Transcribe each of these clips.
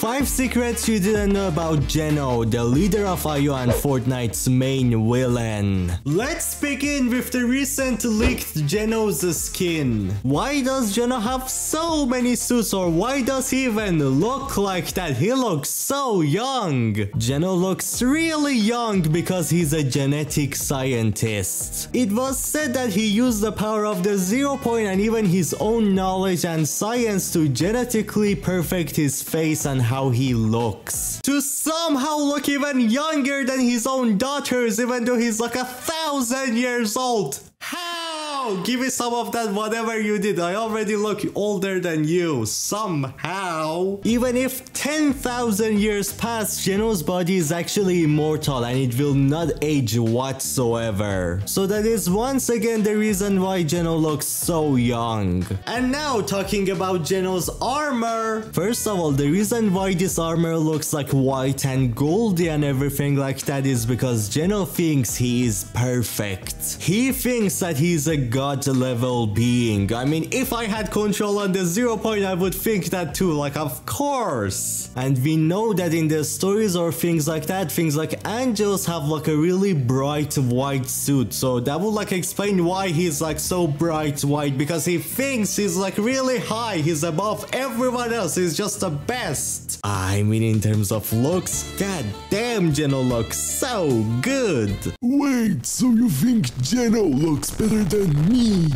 5 secrets you didn't know about Geno, the leader of IO and Fortnite's main villain. Let's begin with the recent leaked Geno's skin. Why does Geno have so many suits, or why does he even look like that? He looks so young. Geno looks really young because he's a genetic scientist. It was said that he used the power of the 0 point and even his own knowledge and science to genetically perfect his face and how he looks, to somehow look even younger than his own daughters, even though he's like 1,000 years old. How? Give me some of that, whatever you did. I already look older than you, somehow. Even if 10,000 years pass, Geno's body is actually immortal and it will not age whatsoever. So that is once again the reason why Geno looks so young. And now talking about Geno's armor. First of all, the reason why this armor looks like white and goldy and everything like that is because Geno thinks he is perfect. He thinks that he's a god level being. I mean, if I had control on the 0 point, I would think that too, like, of course. And we know that in the stories or things like that, things like angels have like a really bright white suit. So that would like explain why he's like so bright white, because he thinks he's like really high. He's above everyone else. He's just the best. I mean, in terms of looks, god damn, Geno looks so good. Wait, so you think Geno looks better than me?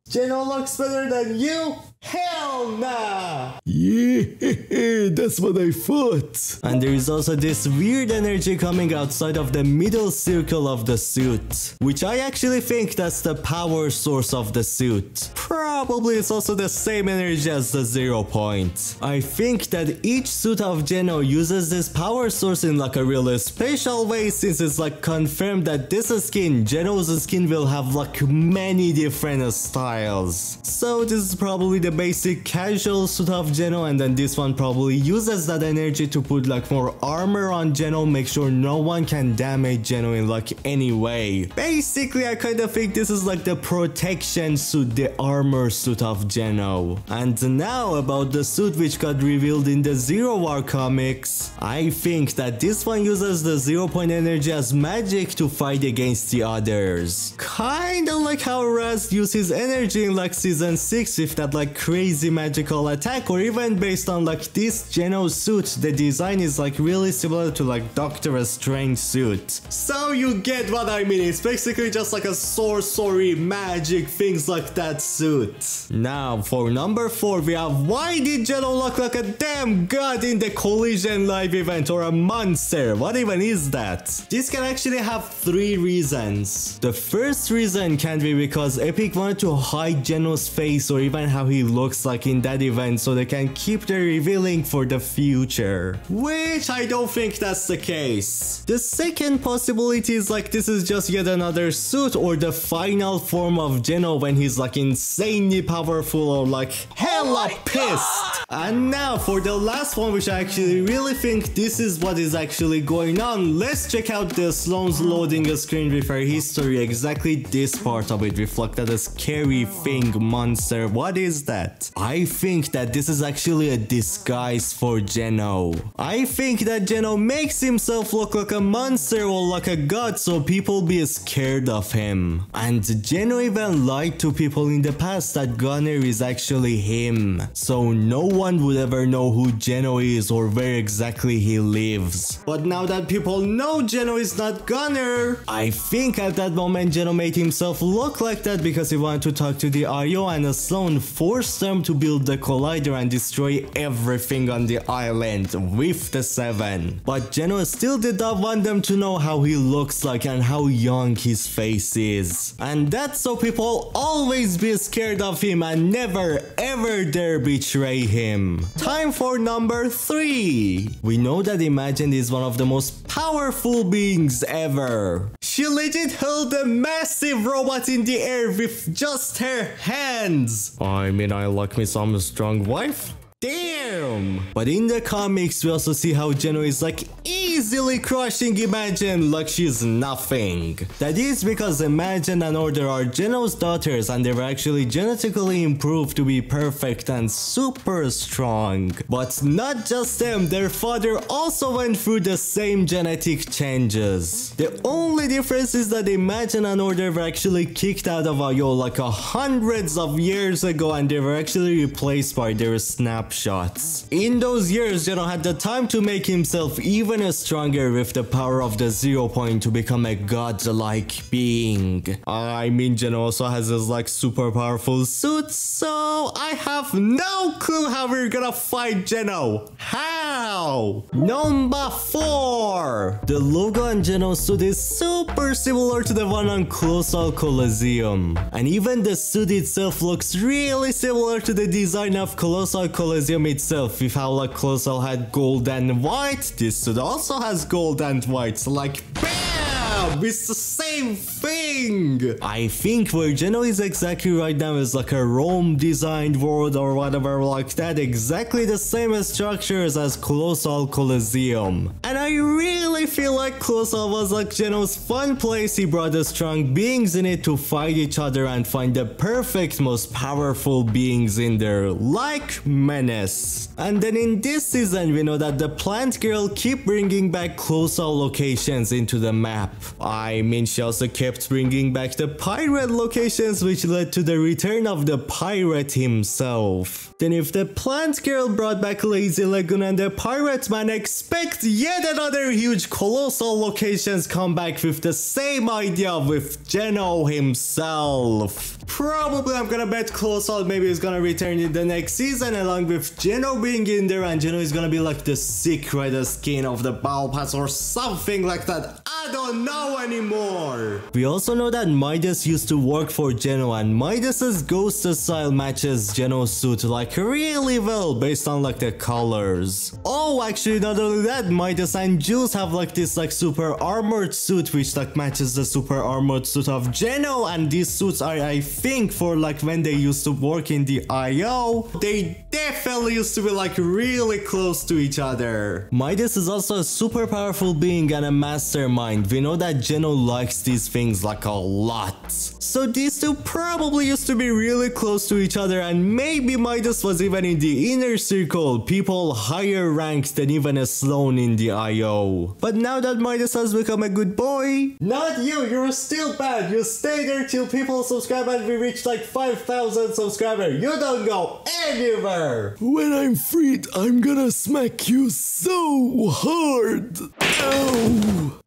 Geno looks better than you? Hell nah! Yeah, that's what I thought. And there is also this weird energy coming outside of the middle circle of the suit, which I actually think that's the power source of the suit. Probably it's also the same energy as the 0 point. I think that each suit of Geno uses this power source in like a really special way, since it's like confirmed that this skin, Geno's skin, will have like many different styles. So this is probably the basic casual suit of Geno, and then this one probably uses that energy to put like more armor on Geno, make sure no one can damage Geno in like any way. Basically, I kind of think this is like the protection suit, the armor suit of Geno. And now about the suit which got revealed in the Zero War comics. I think that this one uses the 0 point energy as magic to fight against the others. Kinda like how Raz uses energy in like season 6 with that like crazy magical attack, or even based on like this Geno suit, the design is like really similar to like Doctor Strange suit. So you get what I mean, it's basically just like a sorcery, magic, things like that suit. Now for number 4 we have, why did Geno look like a damn god in the Collision live event, or a monster? What even is that? This can actually have 3 reasons. The first reason can be because Epic wanted to hide Geno's face or even how he looks like in that event, so they can keep the revealing for the future, which I don't think that's the case. The second possibility is like this is just yet another suit, or the final form of Geno when he's like insanely powerful or like hella pissed. And now for the last one, which I actually really think this is what is actually going on. Let's check out the Sloan's loading screen with her history, exactly this part of it, with like that scary thing monster. What is that? I think that this is actually a disguise for Geno. I think that Geno makes himself look like a monster or like a god, so people be scared of him. And Geno even lied to people in the past that Gunner is actually him, so no one would ever know who Geno is or where exactly he lives. But now that people know Geno is not Gunner, I think at that moment Geno made himself look like that because he wanted to talk to the IO, and Sloan forced them to build the collider and destroy everything on the island with the 7. But Geno still did not want them to know how he looks like and how young his face is. And that's so people always be scared of him and never ever dare betray him. Time for number 3. We know that Imagine is one of the most powerful beings ever. She legit held a massive robot in the air with just her hands. I mean, I like me some strong wife. Damn! But in the comics, we also see how Geno is like easily crushing Imagine like she's nothing. That is because Imagine and Order are Geno's daughters and they were actually genetically improved to be perfect and super strong. But not just them, their father also went through the same genetic changes. The only difference is that Imagine and Order were actually kicked out of IO like hundreds of years ago and they were actually replaced by their snapshots. In those years, Geno had the time to make himself even stronger with the power of the 0 point to become a godlike being. I mean, Geno also has his like super powerful suit, so I have no clue how we're gonna fight Geno. How? Number 4. The logo on Geno's suit is super similar to the one on Colossal Coliseum. And even the suit itself looks really similar to the design of Colossal Coliseum itself, with how like Colossal had gold and white. This suit also has gold and white, so like BAM! It's the same thing! I think where Geno is exactly right now is like a Rome designed world or whatever like that, exactly the same structures as Colossal Coliseum. And I really feel like Colossal was like Geno's fun place. He brought the strong beings in it to fight each other and find the perfect, most powerful beings in there, like Menace. And then in this season, we know that the Plant Girl keep bringing back Colossal locations into the map. I mean, she also kept bringing back the pirate locations, which led to the return of the pirate himself. Then if the Plant Girl brought back Lazy Lagoon and the Pirate Man, expect yet another huge Colossal locations come back with the same idea with Geno himself. Probably I'm gonna bet Colossal maybe is gonna return in the next season along with Geno being in there, and Geno is gonna be like the secret skin of the Battle Pass or something like that. I don't know anymore. We also know that Midas used to work for Geno, and Midas's ghost style matches Geno's suit like really well based on like the colors. Oh, actually not only that, Midas and Jules have like this like super armored suit which like matches the super armored suit of Geno, and these suits are, I think, for like when they used to work in the IO. They definitely used to be like really close to each other. Midas is also a super powerful being and a mastermind. We know that Geno likes these things like a lot. So these two probably used to be really close to each other, and maybe Midas was even in the inner circle, people higher ranked than even a Sloan in the IO. But now that Midas has become a good boy, not you, you're still bad. You stay there till people subscribe and we reach like 5,000 subscribers. You don't go anywhere. When I'm freed, I'm gonna smack you so hard. Ow!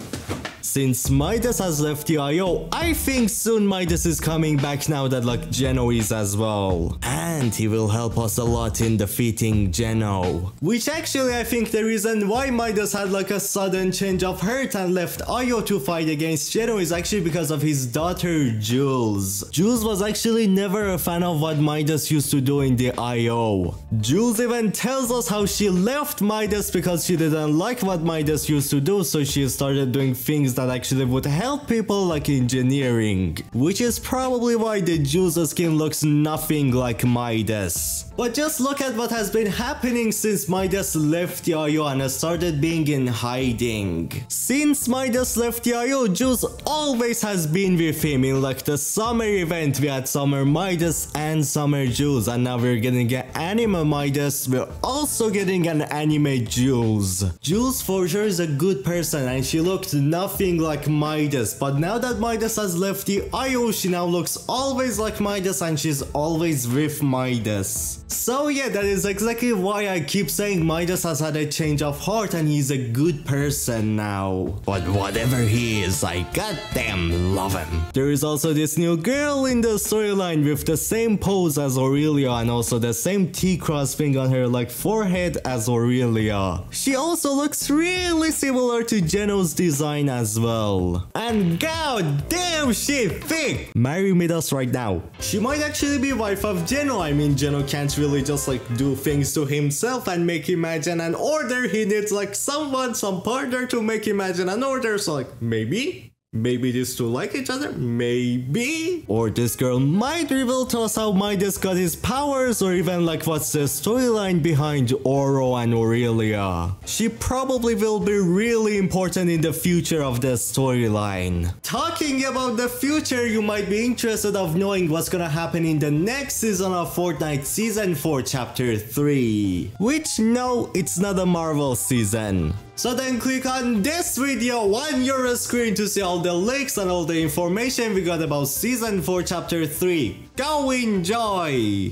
Since Midas has left the IO, I think soon Midas is coming back now that like Geno is as well. And he will help us a lot in defeating Geno. Which actually I think the reason why Midas had like a sudden change of heart and left IO to fight against Geno is actually because of his daughter Jules. Jules was actually never a fan of what Midas used to do in the IO. Jules even tells us how she left Midas because she didn't like what Midas used to do, so she started doing things that actually would help people like engineering, which is probably why the Jules skin looks nothing like Midas. But just look at what has been happening since Midas left the IO and started being in hiding. Since Midas left the IO, Jules always has been with him. In like the summer event, we had Summer Midas and Summer Jules, and now we're getting an anime Midas, we're also getting an anime Jules. Jules for sure is a good person and she looked nothing like Midas, but now that Midas has left the IO, she now looks always like Midas and she's always with Midas. So yeah, that is exactly why I keep saying Midas has had a change of heart and he's a good person now. But whatever he is, I goddamn love him. There is also this new girl in the storyline with the same pose as Aurelia and also the same T-cross thing on her like forehead as Aurelia. She also looks really similar to Geno's design as well. And god damn, she thick! Marry Midas right now. She might actually be wife of Geno. I mean, Geno can't really just like do things to himself and make Imagine an order. He needs like someone, some partner to make Imagine an order, so like maybe Maybe these two like each other? Maybe? Or this girl might reveal to us how Midas got his powers, or even like what's the storyline behind Oro and Aurelia. She probably will be really important in the future of the storyline. Talking about the future, you might be interested of knowing what's gonna happen in the next season of Fortnite Season 4 Chapter 3. Which, no, it's not a Marvel season. So then click on this video on your screen to see all the links and all the information we got about Season 4 Chapter 3. Go enjoy!